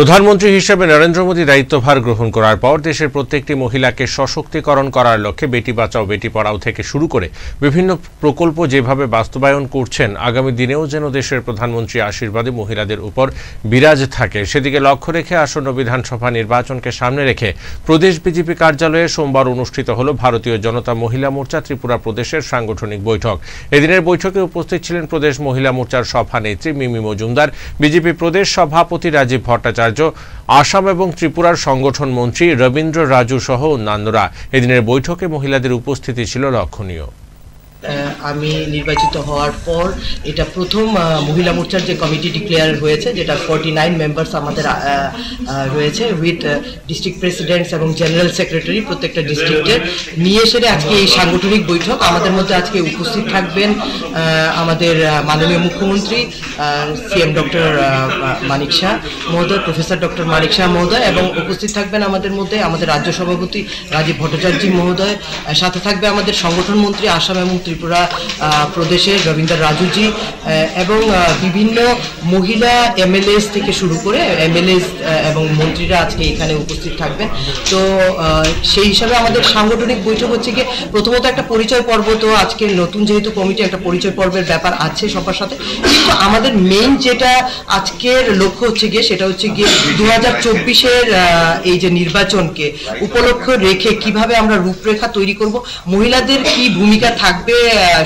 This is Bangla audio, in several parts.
প্রধানমন্ত্রী হিসেবে নরেন্দ্র মোদী দায়িত্বভার গ্রহণ করার পর দেশের প্রত্যেকটি মহিলাকে সশক্তিকরণ করার লক্ষ্যে বেটি বাঁচাও বেটি পড়াও থেকে শুরু করে বিভিন্ন প্রকল্প যেভাবে বাস্তবায়ন করছেন, আগামী দিনেও যেন দেশের প্রধানমন্ত্রী আশীর্বাদে মহিলাদের উপর বিরাজ থাকে সেদিকে লক্ষ্য রেখে আসন্ন বিধানসভা নির্বাচনকে সামনে রেখে প্রদেশ বিজেপি কার্যালয়ে সোমবার অনুষ্ঠিত হল ভারতীয় জনতা মহিলা মোর্চা ত্রিপুরা প্রদেশের সাংগঠনিক বৈঠক। এদিনের বৈঠকে উপস্থিত ছিলেন প্রদেশ মহিলা মোর্চার সভানেত্রী মিমি মজুমদার, বিজেপি প্রদেশ সভাপতি রাজীব ভট্টাচার্য, আসাম এবং ত্রিপুরার সংগঠন মন্ত্রী রবীন্দ্র রাজু সহ অন্যান্যরা। এদিনের বৈঠকে মহিলাদের উপস্থিতি ছিল লক্ষণীয়। আমি নির্বাচিত হওয়ার পর এটা প্রথম মহিলা মোর্চার যে কমিটি ডিক্লেয়ার হয়েছে, যেটা 49 মেম্বার্স আমাদের রয়েছে, উইথ ডিস্ট্রিক্ট প্রেসিডেন্টস এবং জেনারেল সেক্রেটারি প্রত্যেকটা ডিস্ট্রিক্টের নিয়ে এসে আজকে এই সাংগঠনিক বৈঠক। আমাদের মধ্যে আজকে উপস্থিত থাকবেন আমাদের মাননীয় মুখ্যমন্ত্রী সিএম ডক্টর মানিক শাহ মহোদয়, প্রফেসর ডক্টর মানিক শাহ মহোদয়, এবং উপস্থিত থাকবেন আমাদের মধ্যে আমাদের রাজ্য সভাপতি রাজীব ভট্টাচার্য মহোদয়, সাথে থাকবে আমাদের সংগঠন মন্ত্রী আসাম এবং ত্রিপুরা প্রদেশের রবীন্দ্র রাজুজি, এবং বিভিন্ন মহিলা এমএলএস থেকে শুরু করে এমএলএস এবং মন্ত্রীরা আজকে এখানে উপস্থিত থাকবেন। তো সেই হিসাবে আমাদের সাংগঠনিক বৈঠক হচ্ছে গিয়ে প্রথমত একটা পরিচয় পর্ব। তো আজকে নতুন যেহেতু কমিটি, একটা পরিচয় পর্বের ব্যাপার আছে সবার সাথে, কিন্তু আমাদের মেইন যেটা আজকের লক্ষ্য হচ্ছে গিয়ে সেটা হচ্ছে গিয়ে 2024-এর এই যে নির্বাচনকে উপলক্ষ রেখে কিভাবে আমরা রূপরেখা তৈরি করব, মহিলাদের কি ভূমিকা থাকবে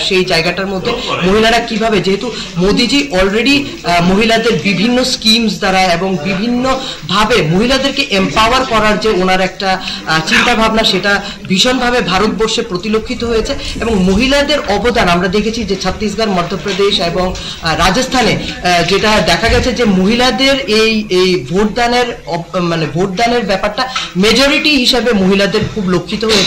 সেই জায়গাটার মধ্যে, মহিলারা কিভাবে, যেহেতু মোদিজি অলরেডি মহিলাদের বিভিন্ন স্কিমস দ্বারা এবং বিভিন্ন ভাবে মহিলাদেরকে এম্পাওয়ার করার যে ওনার একটা চিন্তা ভাবনা, সেটা ভীষণভাবে ভারতবর্ষে প্রতিলক্ষিত হয়েছে। এবং মহিলাদের অবদান আমরা দেখেছি যে ছত্তিশগড়, মধ্যপ্রদেশ এবং রাজস্থানে যেটা দেখা গেছে যে মহিলাদের এই ভোটদানের ব্যাপারটা মেজরিটি হিসাবে মহিলাদের খুব লক্ষিত হয়েছে।